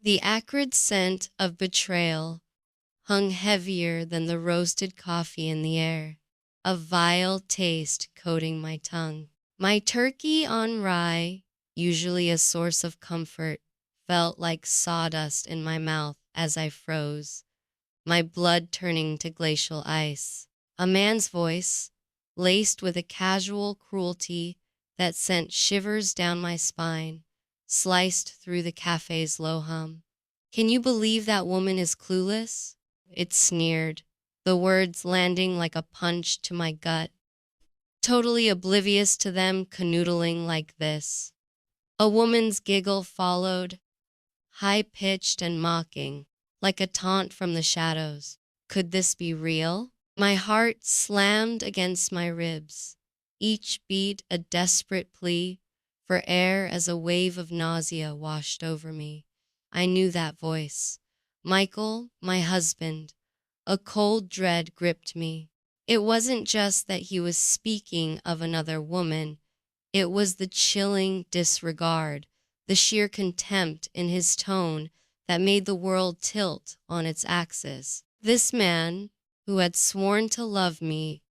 The acrid scent of betrayal hung heavier than the roasted coffee in the air, a vile taste coating my tongue. My turkey on rye, usually a source of comfort, felt like sawdust in my mouth as I froze, my blood turning to glacial ice. A man's voice, laced with a casual cruelty that sent shivers down my spine, sliced through the cafe's low hum. "Can you believe that woman is clueless?" It sneered, the words landing like a punch to my gut, totally oblivious to them canoodling like this. A woman's giggle followed, high-pitched and mocking, like a taunt from the shadows. Could this be real? My heart slammed against my ribs, each beat a desperate plea for air as a wave of nausea washed over me. I knew that voice. Michael, my husband. A cold dread gripped me. It wasn't just that he was speaking of another woman, it was the chilling disregard, the sheer contempt in his tone that made the world tilt on its axis. This man, who had sworn to love me,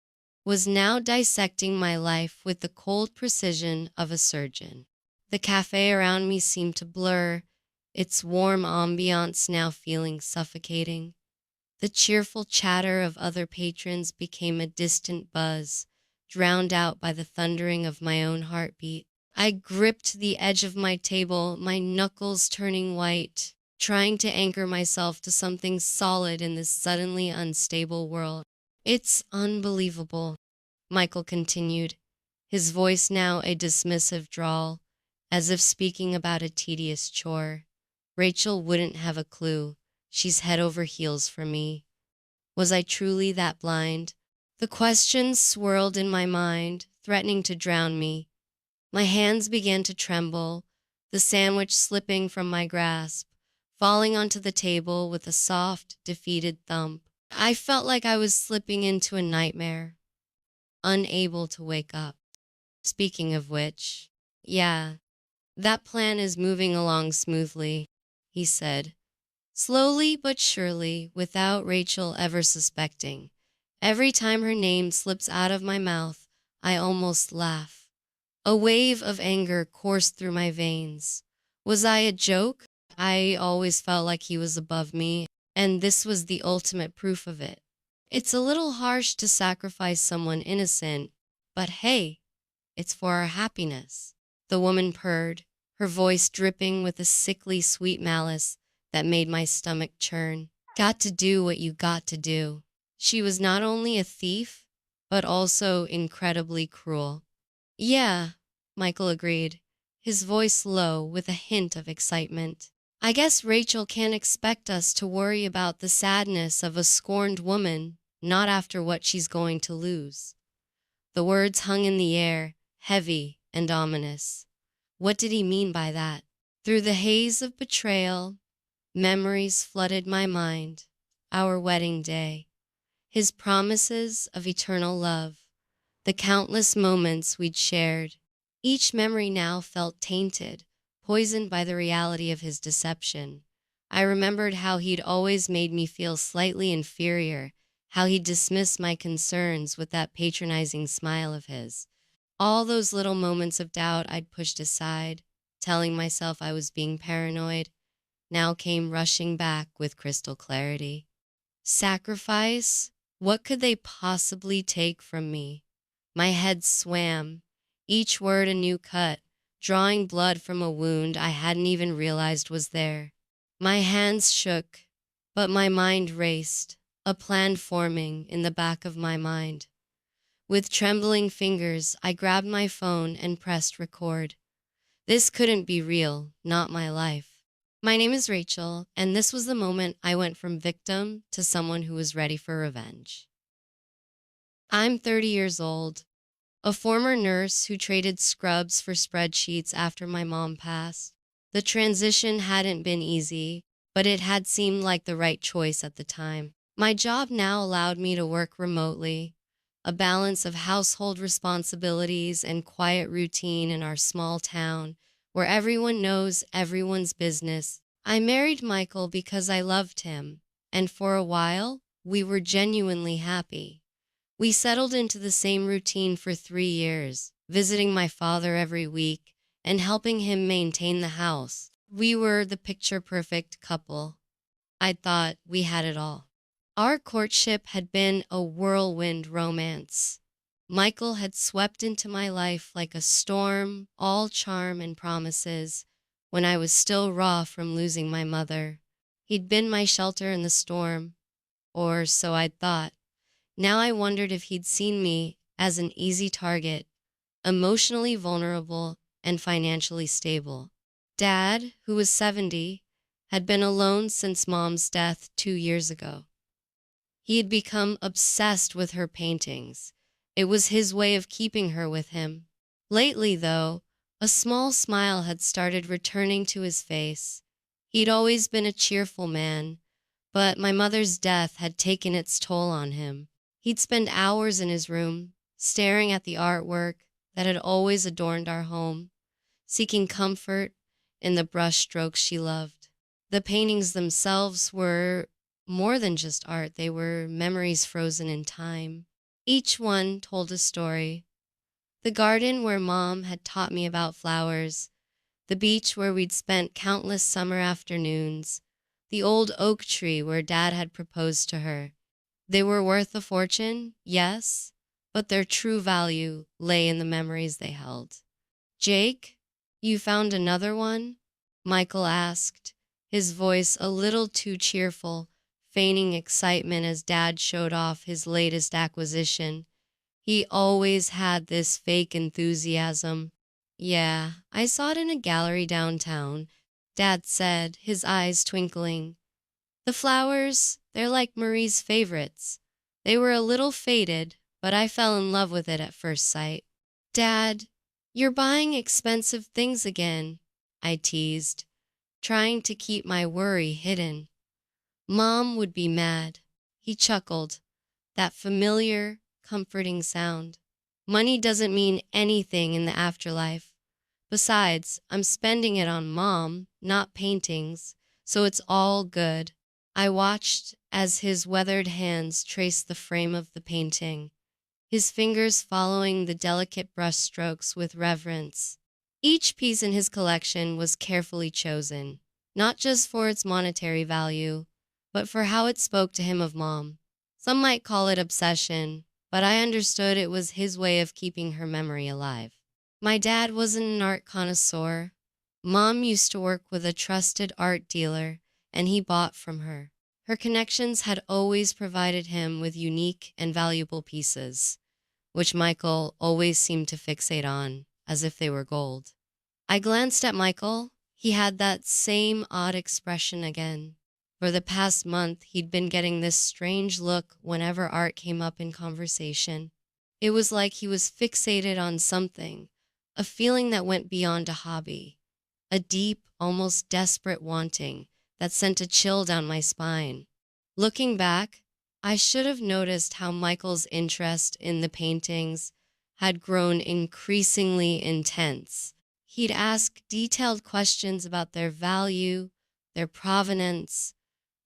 was now dissecting my life with the cold precision of a surgeon. The cafe around me seemed to blur, its warm ambiance now feeling suffocating. The cheerful chatter of other patrons became a distant buzz, drowned out by the thundering of my own heartbeat. I gripped the edge of my table, my knuckles turning white, trying to anchor myself to something solid in this suddenly unstable world. "It's unbelievable," Michael continued, his voice now a dismissive drawl, as if speaking about a tedious chore. "Rachel wouldn't have a clue. She's head over heels for me." Was I truly that blind? The questions swirled in my mind, threatening to drown me. My hands began to tremble, the sandwich slipping from my grasp, falling onto the table with a soft, defeated thump. I felt like I was slipping into a nightmare, unable to wake up. Speaking of which, yeah, that plan is moving along smoothly, he said. Slowly but surely, without Rachel ever suspecting. Every time her name slips out of my mouth, I almost laugh. A wave of anger coursed through my veins. Was I a joke? I always felt like he was above me, and this was the ultimate proof of it. It's a little harsh to sacrifice someone innocent, but hey, it's for our happiness. The woman purred, her voice dripping with a sickly sweet malice that made my stomach churn. Got to do what you got to do. She was not only a thief, but also incredibly cruel. "Yeah," Michael agreed, his voice low with a hint of excitement. "I guess Rachel can't expect us to worry about the sadness of a scorned woman, not after what she's going to lose." The words hung in the air, heavy and ominous. What did he mean by that? Through the haze of betrayal, memories flooded my mind. Our wedding day, his promises of eternal love, the countless moments we'd shared. Each memory now felt tainted, poisoned by the reality of his deception. I remembered how he'd always made me feel slightly inferior, how he dismissed my concerns with that patronizing smile of his. All those little moments of doubt I'd pushed aside, telling myself I was being paranoid, now came rushing back with crystal clarity. Sacrifice? What could they possibly take from me? My head swam, each word a new cut, drawing blood from a wound I hadn't even realized was there. My hands shook, but my mind raced, a plan forming in the back of my mind. With trembling fingers, I grabbed my phone and pressed record. This couldn't be real, not my life. "My name is Rachel, and this was the moment I went from victim to someone who was ready for revenge. I'm 30 years old, a former nurse who traded scrubs for spreadsheets after my mom passed. The transition hadn't been easy, but it had seemed like the right choice at the time. My job now allowed me to work remotely, a balance of household responsibilities and quiet routine in our small town where everyone knows everyone's business I married Michael because I loved him, and for a while, we were genuinely happy. We settled into the same routine for 3 years, visiting my father every week and helping him maintain the house. We were the picture perfect couple. I thought we had it all. Our courtship had been a whirlwind romance. Michael had swept into my life like a storm, all charm and promises, when I was still raw from losing my mother. He'd been my shelter in the storm, or so I'd thought. Now I wondered if he'd seen me as an easy target, emotionally vulnerable and financially stable. Dad, who was 70, had been alone since Mom's death 2 years ago. He had become obsessed with her paintings. It was his way of keeping her with him. Lately, though, a small smile had started returning to his face. He'd always been a cheerful man, but my mother's death had taken its toll on him. He'd spend hours in his room, staring at the artwork that had always adorned our home, seeking comfort in the brushstrokes she loved. The paintings themselves were more than just art, they were memories frozen in time. Each one told a story. The garden where Mom had taught me about flowers, the beach where we'd spent countless summer afternoons, the old oak tree where Dad had proposed to her. They were worth a fortune, yes, but their true value lay in the memories they held. Jake, you found another one? Michael asked, his voice a little too cheerful, feigning excitement as Dad showed off his latest acquisition. He always had this fake enthusiasm. Yeah, I saw it in a gallery downtown, Dad said, his eyes twinkling. The flowers, they're like Marie's favorites. They were a little faded, but I fell in love with it at first sight. Dad, you're buying expensive things again, I teased, trying to keep my worry hidden. Mom would be mad. He chuckled, that familiar, comforting sound. Money doesn't mean anything in the afterlife. Besides, I'm spending it on Mom, not paintings, so it's all good. I watched as his weathered hands traced the frame of the painting, his fingers following the delicate brushstrokes with reverence. Each piece in his collection was carefully chosen, not just for its monetary value, but for how it spoke to him of Mom. Some might call it obsession, but I understood it was his way of keeping her memory alive. My dad wasn't an art connoisseur. Mom used to work with a trusted art dealer, and he bought from her. Her connections had always provided him with unique and valuable pieces, which Michael always seemed to fixate on, as if they were gold. I glanced at Michael. He had that same odd expression again. For the past month, he'd been getting this strange look whenever art came up in conversation. It was like he was fixated on something, a feeling that went beyond a hobby, a deep, almost desperate wanting that sent a chill down my spine. Looking back, I should have noticed how Michael's interest in the paintings had grown increasingly intense. He'd ask detailed questions about their value, their provenance,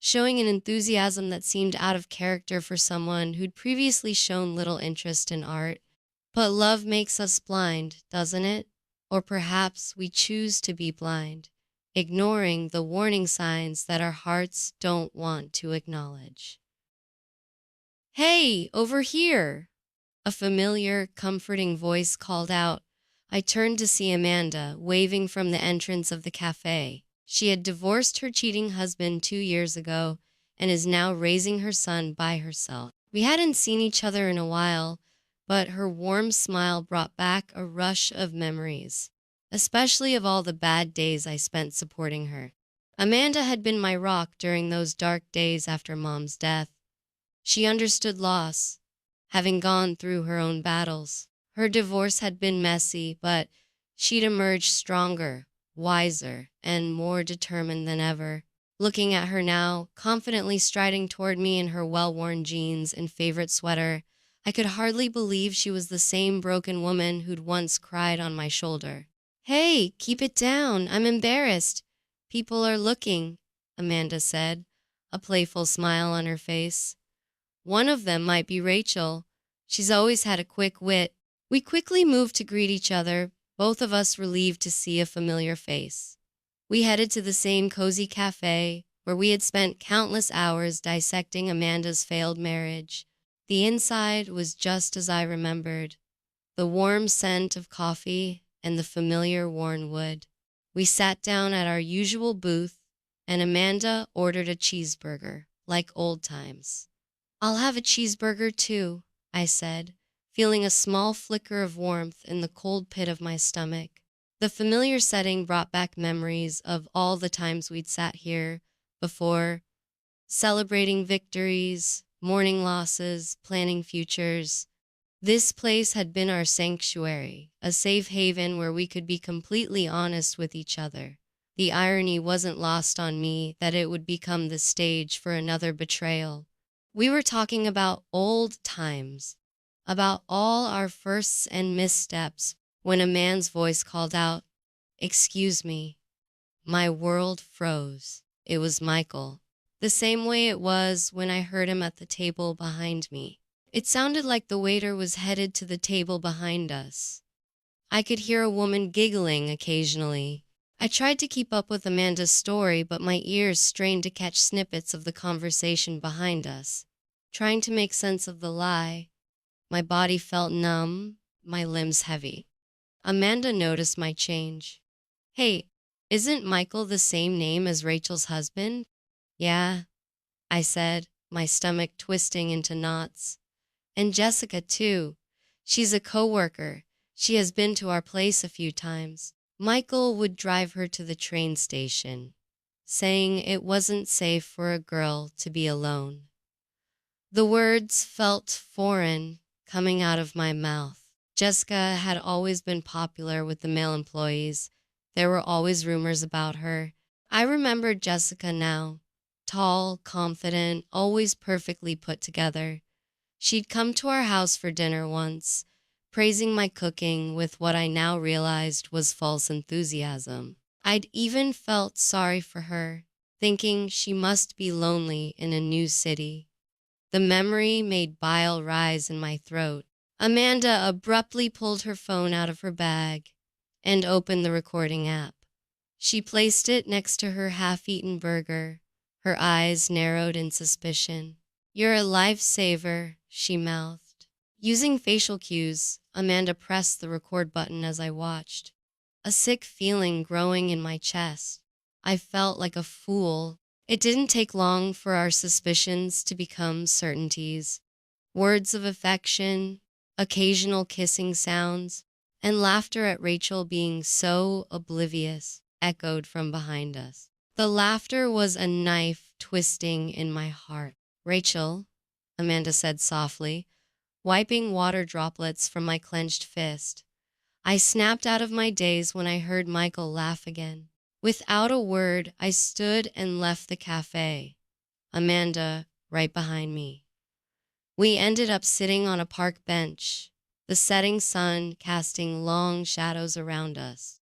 showing an enthusiasm that seemed out of character for someone who'd previously shown little interest in art. But love makes us blind, doesn't it? Or perhaps we choose to be blind, ignoring the warning signs that our hearts don't want to acknowledge. "Hey, over here!" A familiar, comforting voice called out. I turned to see Amanda, waving from the entrance of the cafe. She had divorced her cheating husband 2 years ago and is now raising her son by herself. We hadn't seen each other in a while, but her warm smile brought back a rush of memories, especially of all the bad days I spent supporting her. Amanda had been my rock during those dark days after Mom's death. She understood loss, having gone through her own battles. Her divorce had been messy, but she'd emerged stronger, wiser, and more determined than ever. Looking at her now, confidently striding toward me in her well-worn jeans and favorite sweater, I could hardly believe she was the same broken woman who'd once cried on my shoulder. "Hey, keep it down, I'm embarrassed. People are looking, Amanda said, a playful smile on her face. One of them might be Rachel. She's always had a quick wit. We quickly moved to greet each other, both of us relieved to see a familiar face. We headed to the same cozy cafe where we had spent countless hours dissecting Amanda's failed marriage. The inside was just as I remembered, the warm scent of coffee and the familiar worn wood. We sat down at our usual booth, and Amanda ordered a cheeseburger, like old times. "I'll have a cheeseburger too," I said, feeling a small flicker of warmth in the cold pit of my stomach. The familiar setting brought back memories of all the times we'd sat here before, celebrating victories, mourning losses, planning futures. This place had been our sanctuary, a safe haven where we could be completely honest with each other. The irony wasn't lost on me that it would become the stage for another betrayal. We were talking about old times, about all our firsts and missteps, when a man's voice called out, "Excuse me." My world froze. It was Michael, the same way it was when I heard him at the table behind me. It sounded like the waiter was headed to the table behind us. I could hear a woman giggling occasionally. I tried to keep up with Amanda's story, but my ears strained to catch snippets of the conversation behind us. Trying to make sense of the lie, my body felt numb, my limbs heavy. Amanda noticed my change. "Hey, isn't Michael the same name as Rachel's husband?" "Yeah," I said, my stomach twisting into knots. "And Jessica, too. She's a coworker. She has been to our place a few times. Michael would drive her to the train station, saying it wasn't safe for a girl to be alone." The words felt foreign coming out of my mouth. Jessica had always been popular with the male employees. There were always rumors about her. I remembered Jessica now, tall, confident, always perfectly put together. She'd come to our house for dinner once, praising my cooking with what I now realized was false enthusiasm. I'd even felt sorry for her, thinking she must be lonely in a new city. The memory made bile rise in my throat. Amanda abruptly pulled her phone out of her bag and opened the recording app. She placed it next to her half-eaten burger, her eyes narrowed in suspicion. "You're a lifesaver," she mouthed. Using facial cues, Amanda pressed the record button as I watched, a sick feeling growing in my chest. I felt like a fool. It didn't take long for our suspicions to become certainties. Words of affection, occasional kissing sounds, and laughter at Rachel being so oblivious echoed from behind us. The laughter was a knife twisting in my heart. "Rachel," Amanda said softly, wiping water droplets from my clenched fist. I snapped out of my daze when I heard Michael laugh again. Without a word, I stood and left the cafe, Amanda right behind me. We ended up sitting on a park bench, the setting sun casting long shadows around us.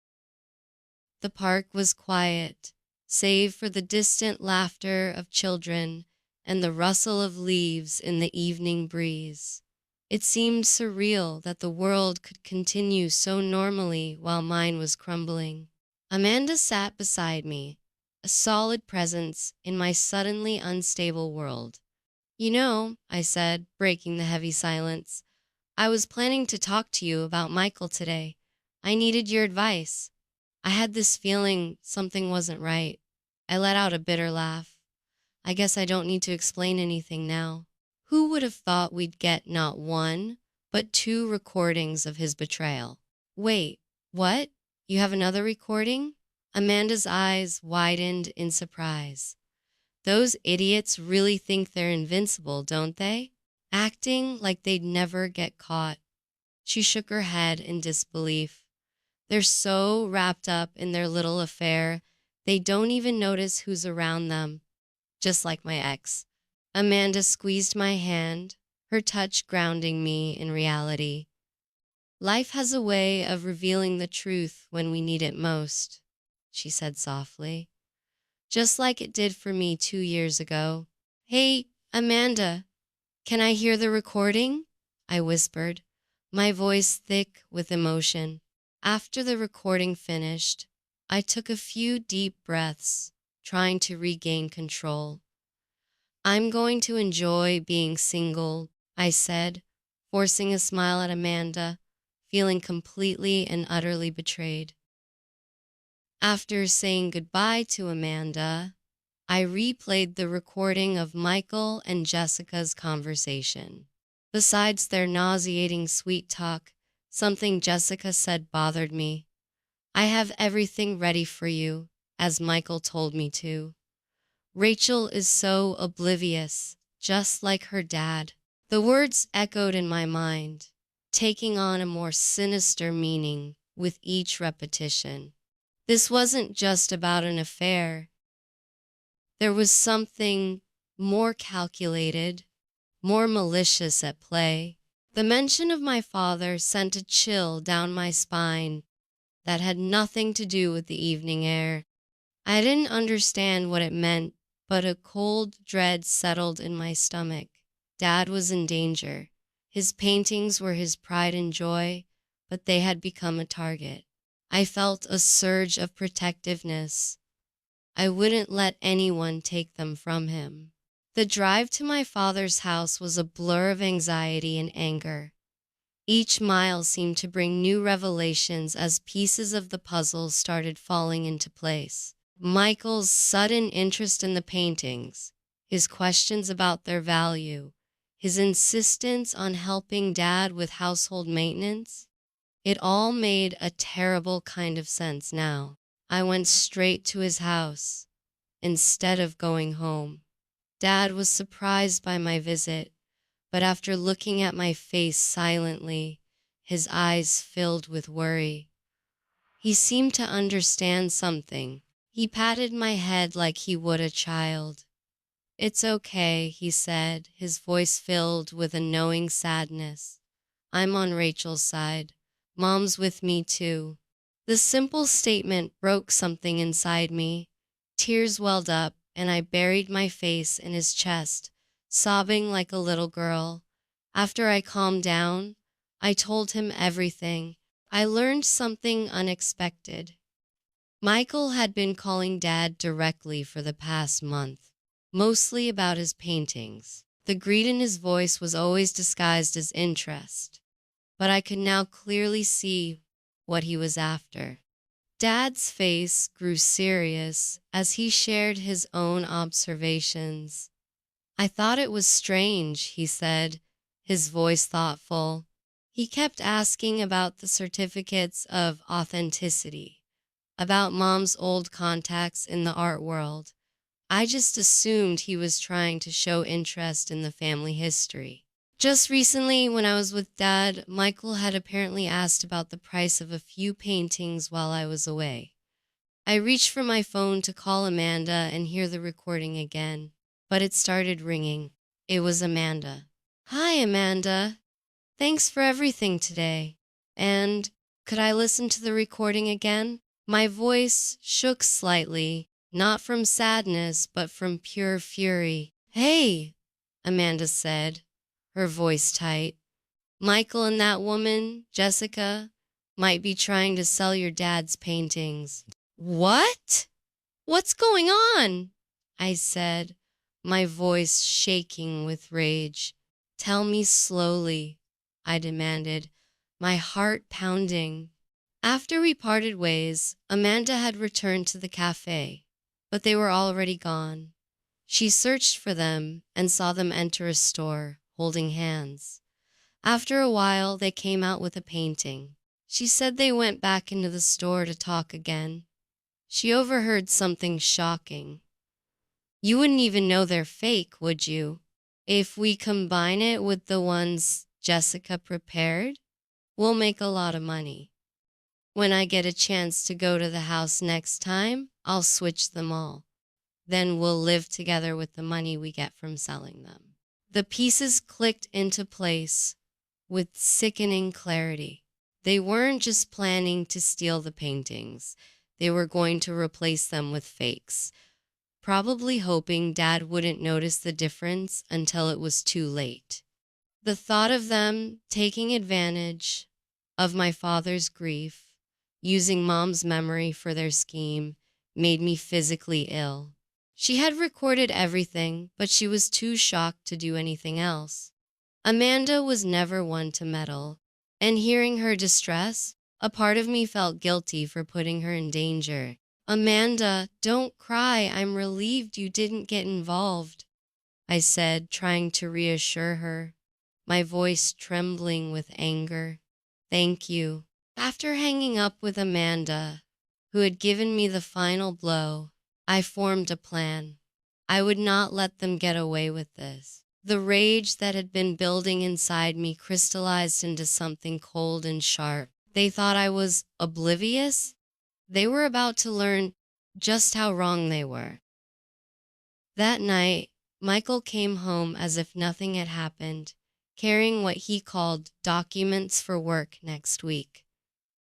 The park was quiet, save for the distant laughter of children and the rustle of leaves in the evening breeze. It seemed surreal that the world could continue so normally while mine was crumbling. Amanda sat beside me, a solid presence in my suddenly unstable world. "You know," I said, breaking the heavy silence, "I was planning to talk to you about Michael today. I needed your advice. I had this feeling something wasn't right." I let out a bitter laugh. "I guess I don't need to explain anything now." Who would have thought we'd get not one, but two recordings of his betrayal? "Wait, what? You have another recording?" Amanda's eyes widened in surprise. "Those idiots really think they're invincible, don't they? Acting like they'd never get caught." She shook her head in disbelief. "They're so wrapped up in their little affair, they don't even notice who's around them, just like my ex." Amanda squeezed my hand, her touch grounding me in reality. "Life has a way of revealing the truth when we need it most," she said softly. just like it did for me 2 years ago. "Hey, Amanda, can I hear the recording?" I whispered, my voice thick with emotion. After the recording finished, I took a few deep breaths, trying to regain control. "I'm going to enjoy being single," I said, forcing a smile at Amanda, feeling completely and utterly betrayed. After saying goodbye to Amanda, I replayed the recording of Michael and Jessica's conversation. Besides their nauseating sweet talk, something Jessica said bothered me. "I have everything ready for you, as Michael told me to." Rachel is so oblivious, just like her dad. The words echoed in my mind, taking on a more sinister meaning with each repetition. This wasn't just about an affair. There was something more calculated, more malicious at play. The mention of my father sent a chill down my spine that had nothing to do with the evening air. I didn't understand what it meant, but a cold dread settled in my stomach. Dad was in danger. His paintings were his pride and joy, but they had become a target. I felt a surge of protectiveness. I wouldn't let anyone take them from him. The drive to my father's house was a blur of anxiety and anger. Each mile seemed to bring new revelations as pieces of the puzzle started falling into place. Michael's sudden interest in the paintings, his questions about their value, his insistence on helping Dad with household maintenance, it all made a terrible kind of sense now. I went straight to his house instead of going home. Dad was surprised by my visit, but after looking at my face silently, his eyes filled with worry. He seemed to understand something. He patted my head like he would a child. "It's okay," he said, his voice filled with a knowing sadness. "I'm on Rachel's side. Mom's with me too." The simple statement broke something inside me. Tears welled up, and I buried my face in his chest, sobbing like a little girl. After I calmed down, I told him everything. I learned something unexpected. Michael had been calling Dad directly for the past month, mostly about his paintings. The greed in his voice was always disguised as interest, but I could now clearly see what he was after. Dad's face grew serious as he shared his own observations. "I thought it was strange," he said, his voice thoughtful. He kept asking about the certificates of authenticity, about Mom's old contacts in the art world. I just assumed he was trying to show interest in the family history. Just recently, when I was with Dad, Michael had apparently asked about the price of a few paintings while I was away. I reached for my phone to call Amanda and hear the recording again, but it started ringing. It was Amanda. "Hi, Amanda. Thanks for everything today. And could I listen to the recording again?" My voice shook slightly, not from sadness, but from pure fury. "Hey," Amanda said, her voice tight. "Michael and that woman, Jessica, might be trying to sell your dad's paintings." "What? What's going on?" I said, my voice shaking with rage. "Tell me slowly," I demanded, my heart pounding. After we parted ways, Amanda had returned to the cafe, but they were already gone. She searched for them and saw them enter a store, holding hands. After a while, they came out with a painting. She said they went back into the store to talk again. She overheard something shocking. "You wouldn't even know they're fake, would you? If we combine it with the ones Jessica prepared, we'll make a lot of money. When I get a chance to go to the house next time, I'll switch them all. Then we'll live together with the money we get from selling them." The pieces clicked into place with sickening clarity. They weren't just planning to steal the paintings. They were going to replace them with fakes. probably hoping Dad wouldn't notice the difference until it was too late. The thought of them taking advantage of my father's grief, using Mom's memory for their scheme, made me physically ill. She had recorded everything, but she was too shocked to do anything else. Amanda was never one to meddle, and hearing her distress, a part of me felt guilty for putting her in danger. "Amanda, don't cry. I'm relieved you didn't get involved," I said, trying to reassure her, my voice trembling with anger. "Thank you." After hanging up with Amanda, who had given me the final blow, I formed a plan. I would not let them get away with this. The rage that had been building inside me crystallized into something cold and sharp. They thought I was oblivious. They were about to learn just how wrong they were. That night, Michael came home as if nothing had happened, carrying what he called documents for work next week.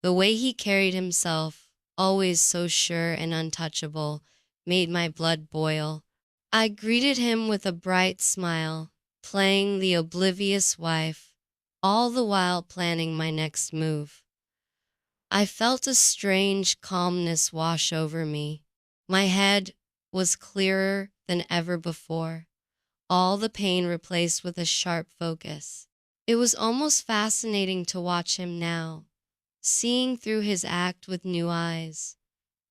The way he carried himself, always so sure and untouchable, made my blood boil. I greeted him with a bright smile, playing the oblivious wife, all the while planning my next move. I felt a strange calmness wash over me. My head was clearer than ever before, all the pain replaced with a sharp focus. It was almost fascinating to watch him now, seeing through his act with new eyes.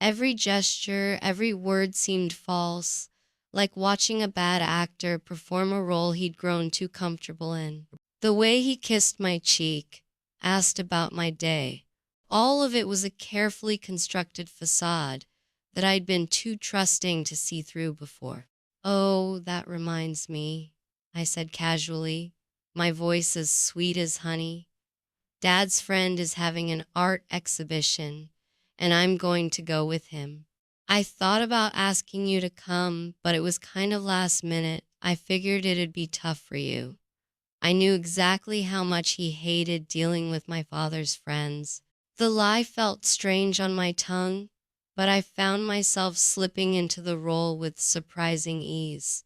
Every gesture, every word seemed false, like watching a bad actor perform a role he'd grown too comfortable in. The way he kissed my cheek, asked about my day, all of it was a carefully constructed facade that I'd been too trusting to see through before. "Oh, that reminds me," I said casually, my voice as sweet as honey. "Dad's friend is having an art exhibition, and I'm going to go with him. I thought about asking you to come, but it was kind of last minute. I figured it'd be tough for you." I knew exactly how much he hated dealing with my father's friends. The lie felt strange on my tongue, but I found myself slipping into the role with surprising ease.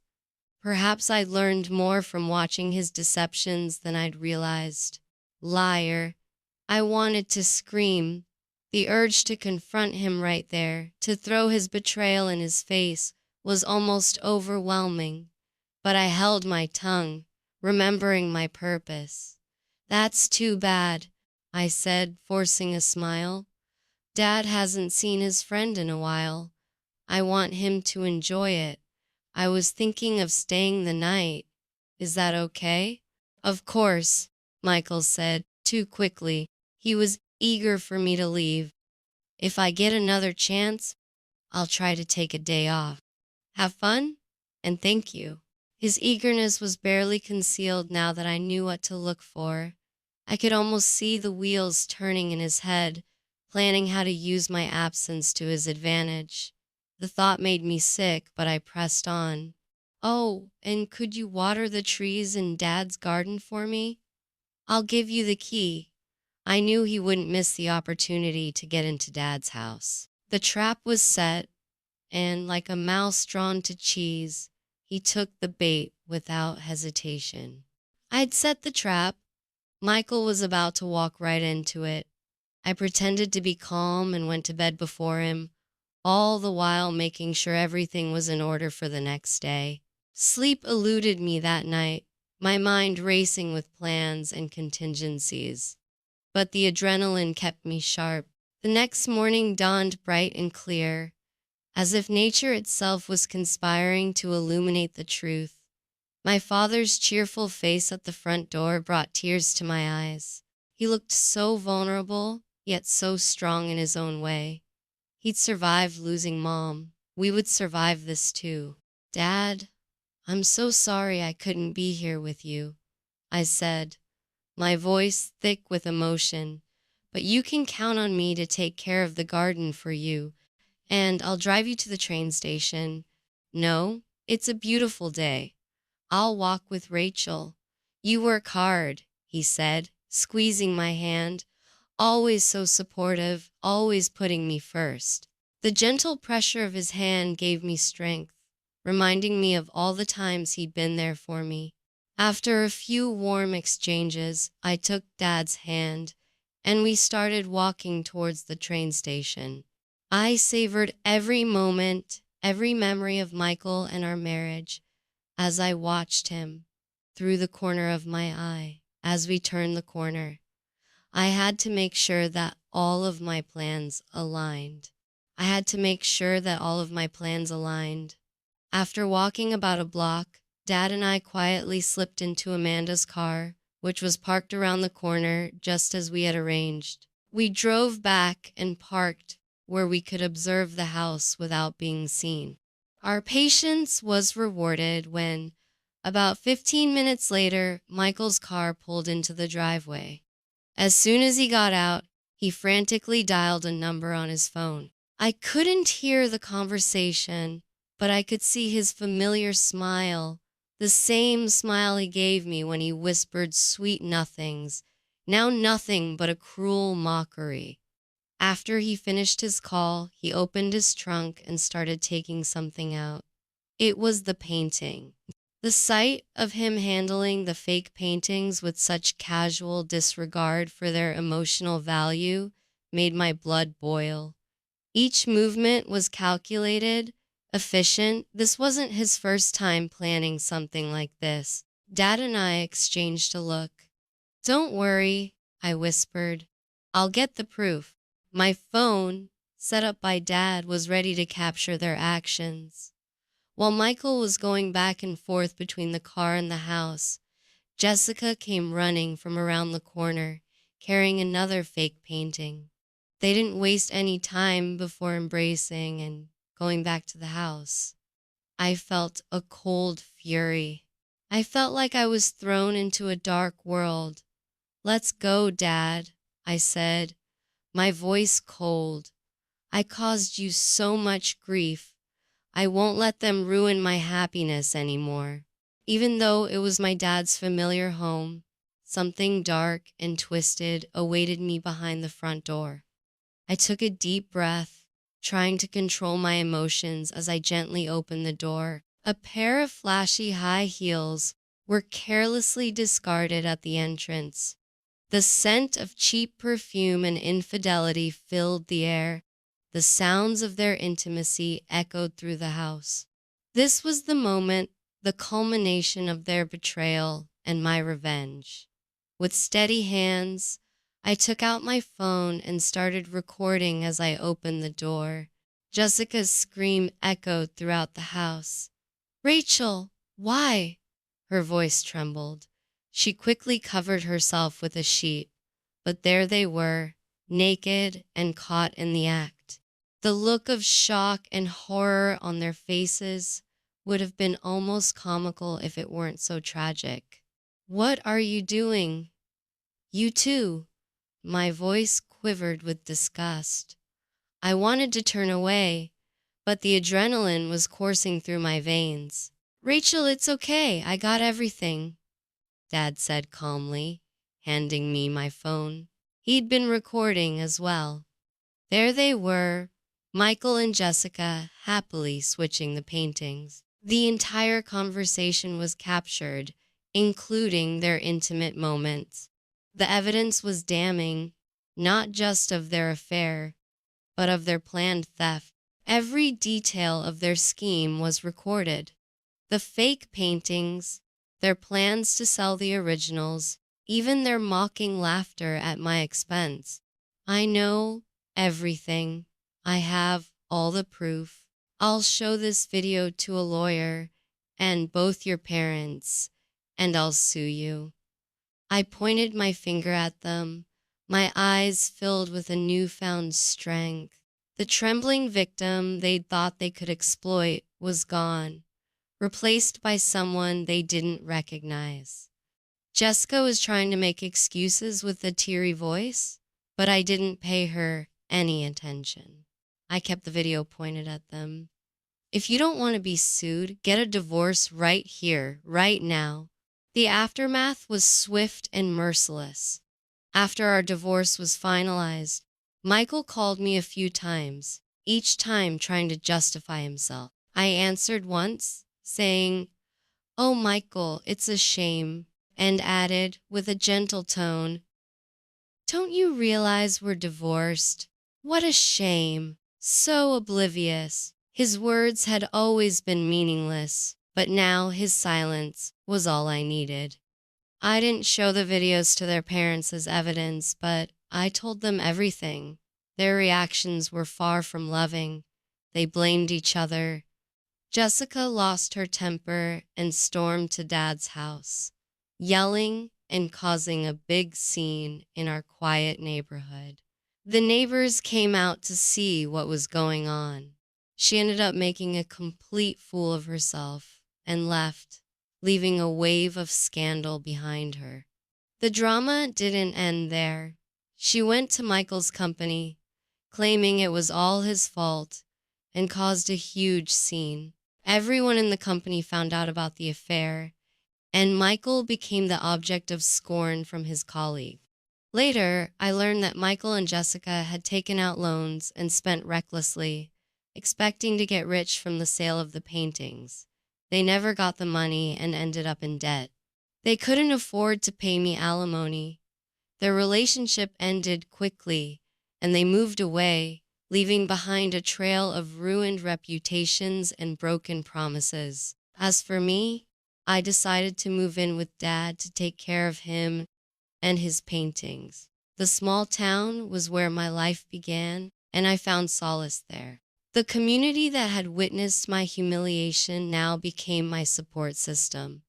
Perhaps I'd learned more from watching his deceptions than I'd realized. Liar. I wanted to scream. The urge to confront him right there, to throw his betrayal in his face, was almost overwhelming. But I held my tongue, remembering my purpose. "That's too bad," I said, forcing a smile. "Dad hasn't seen his friend in a while. I want him to enjoy it. I was thinking of staying the night. Is that okay?" "Of course," Michael said, too quickly. He was eager for me to leave. "If I get another chance, I'll try to take a day off. Have fun, and thank you." His eagerness was barely concealed now that I knew what to look for. I could almost see the wheels turning in his head, planning how to use my absence to his advantage. The thought made me sick, but I pressed on. "Oh, and could you water the trees in Dad's garden for me? I'll give you the key." I knew he wouldn't miss the opportunity to get into Dad's house. The trap was set, and like a mouse drawn to cheese, he took the bait without hesitation. I'd set the trap. Michael was about to walk right into it. I pretended to be calm and went to bed before him, all the while making sure everything was in order for the next day. Sleep eluded me that night, my mind racing with plans and contingencies. But the adrenaline kept me sharp. The next morning dawned bright and clear, as if nature itself was conspiring to illuminate the truth. My father's cheerful face at the front door brought tears to my eyes. He looked so vulnerable, yet so strong in his own way. He'd survived losing Mom. We would survive this too. "Dad, I'm so sorry I couldn't be here with you," I said, my voice thick with emotion. "But you can count on me to take care of the garden for you, and I'll drive you to the train station. No, it's a beautiful day. I'll walk with Rachel. You work hard," he said, squeezing my hand, always so supportive, always putting me first. The gentle pressure of his hand gave me strength. reminding me of all the times he'd been there for me. After a few warm exchanges, I took Dad's hand and we started walking towards the train station. I savored every moment, every memory of Michael and our marriage as I watched him through the corner of my eye. As we turned the corner, I had to make sure that all of my plans aligned. I had to make sure that all of my plans aligned. After walking about a block, Dad and I quietly slipped into Amanda's car, which was parked around the corner just as we had arranged. We drove back and parked where we could observe the house without being seen. Our patience was rewarded when, about 15 minutes later, Michael's car pulled into the driveway. As soon as he got out, he frantically dialed a number on his phone. I couldn't hear the conversation, but I could see his familiar smile, the same smile he gave me when he whispered sweet nothings, now nothing but a cruel mockery. After he finished his call, he opened his trunk and started taking something out. It was the painting. The sight of him handling the fake paintings with such casual disregard for their emotional value made my blood boil. Each movement was calculated, efficient. This wasn't his first time planning something like this. Dad and I exchanged a look. "Don't worry," I whispered. "I'll get the proof." My phone, set up by Dad, was ready to capture their actions. While Michael was going back and forth between the car and the house, Jessica came running from around the corner, carrying another fake painting. They didn't waste any time before embracing and going back to the house. I felt a cold fury. I felt like I was thrown into a dark world. "Let's go, Dad," I said, my voice cold. "I caused you so much grief. I won't let them ruin my happiness anymore." Even though it was my dad's familiar home, something dark and twisted awaited me behind the front door. I took a deep breath, trying to control my emotions as I gently opened the door. A pair of flashy high heels were carelessly discarded at the entrance. The scent of cheap perfume and infidelity filled the air. The sounds of their intimacy echoed through the house. This was the moment, the culmination of their betrayal and my revenge. With steady hands, I took out my phone and started recording as I opened the door. Jessica's scream echoed throughout the house. "Rachel, why?" Her voice trembled. She quickly covered herself with a sheet, but there they were, naked and caught in the act. The look of shock and horror on their faces would have been almost comical if it weren't so tragic. "What are you doing?" "You too." My voice quivered with disgust. I wanted to turn away, but the adrenaline was coursing through my veins. "Rachel, it's okay. I got everything," Dad said calmly, handing me my phone. He'd been recording as well. There they were, Michael and Jessica happily switching the paintings. The entire conversation was captured, including their intimate moments. The evidence was damning, not just of their affair, but of their planned theft. Every detail of their scheme was recorded. The fake paintings, their plans to sell the originals, even their mocking laughter at my expense. I know everything. I have all the proof. I'll show this video to a lawyer and both your parents, and I'll sue you. I pointed my finger at them, my eyes filled with a newfound strength. The trembling victim they'd thought they could exploit was gone, replaced by someone they didn't recognize. Jessica was trying to make excuses with a teary voice, but I didn't pay her any attention. I kept the video pointed at them. "If you don't want to be sued, get a divorce right here, right now." The aftermath was swift and merciless. After our divorce was finalized, Michael called me a few times, each time trying to justify himself. I answered once, saying, "Oh, Michael, it's a shame," and added with a gentle tone, "Don't you realize we're divorced? What a shame. So oblivious." His words had always been meaningless, but now his silence was all I needed. I didn't show the videos to their parents as evidence, but I told them everything. Their reactions were far from loving. They blamed each other. Jessica lost her temper and stormed to Dad's house, yelling and causing a big scene in our quiet neighborhood. The neighbors came out to see what was going on. She ended up making a complete fool of herself and left, leaving a wave of scandal behind her. The drama didn't end there. She went to Michael's company, claiming it was all his fault, and caused a huge scene. Everyone in the company found out about the affair, and Michael became the object of scorn from his colleague. Later, I learned that Michael and Jessica had taken out loans and spent recklessly, expecting to get rich from the sale of the paintings. They never got the money and ended up in debt. They couldn't afford to pay me alimony. Their relationship ended quickly, and they moved away, leaving behind a trail of ruined reputations and broken promises. As for me, I decided to move in with Dad to take care of him and his paintings. The small town was where my life began, and I found solace there. The community that had witnessed my humiliation now became my support system,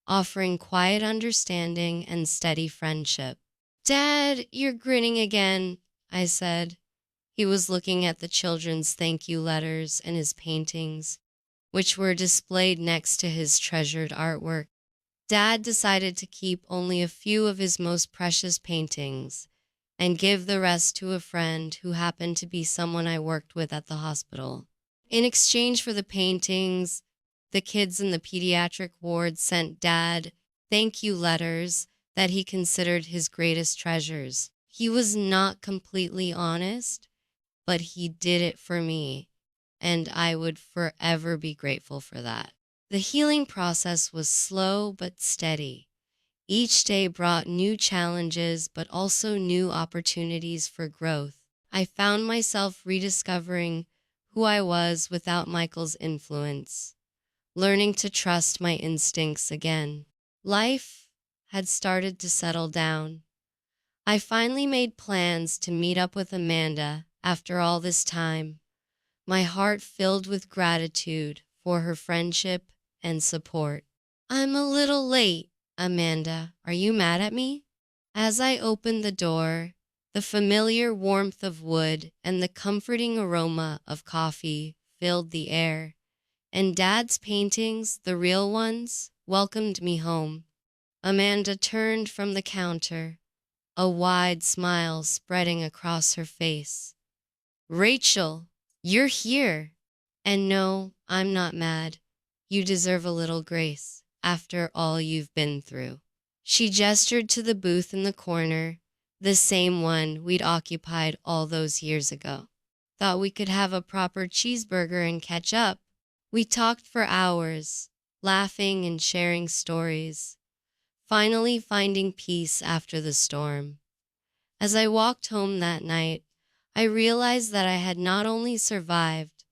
offering quiet understanding and steady friendship. "Dad, you're grinning again," I said. He was looking at the children's thank you letters and his paintings, which were displayed next to his treasured artwork. Dad decided to keep only a few of his most precious paintings and give the rest to a friend who happened to be someone I worked with at the hospital. In exchange for the paintings, the kids in the pediatric ward sent Dad thank you letters that he considered his greatest treasures. He was not completely honest, but he did it for me, and I would forever be grateful for that. The healing process was slow but steady. Each day brought new challenges, but also new opportunities for growth. I found myself rediscovering who I was without Michael's influence, learning to trust my instincts again. Life had started to settle down. I finally made plans to meet up with Amanda after all this time, my heart filled with gratitude for her friendship and support. "I'm a little late, Amanda. Are you mad at me?" As I opened the door, the familiar warmth of wood and the comforting aroma of coffee filled the air, and Dad's paintings, the real ones, welcomed me home. Amanda turned from the counter, a wide smile spreading across her face. "Rachel, you're here. And no, I'm not mad. You deserve a little grace after all you've been through." She gestured to the booth in the corner, the same one we'd occupied all those years ago. "Thought we could have a proper cheeseburger and catch up." We talked for hours, laughing and sharing stories, finally finding peace after the storm. As I walked home that night, I realized that I had not only survived,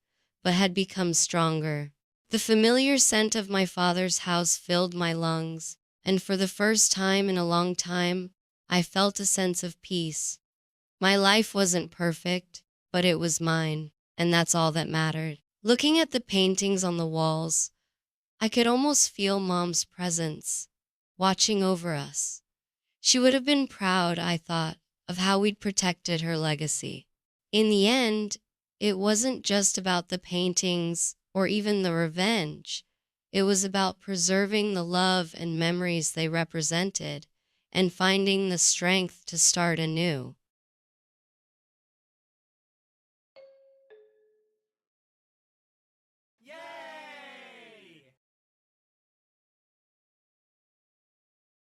but had become stronger. The familiar scent of my father's house filled my lungs, and for the first time in a long time, I felt a sense of peace. My life wasn't perfect, but it was mine, and that's all that mattered. Looking at the paintings on the walls, I could almost feel Mom's presence, watching over us. She would have been proud, I thought, of how we'd protected her legacy. In the end, it wasn't just about the paintings or even the revenge. It was about preserving the love and memories they represented and finding the strength to start anew.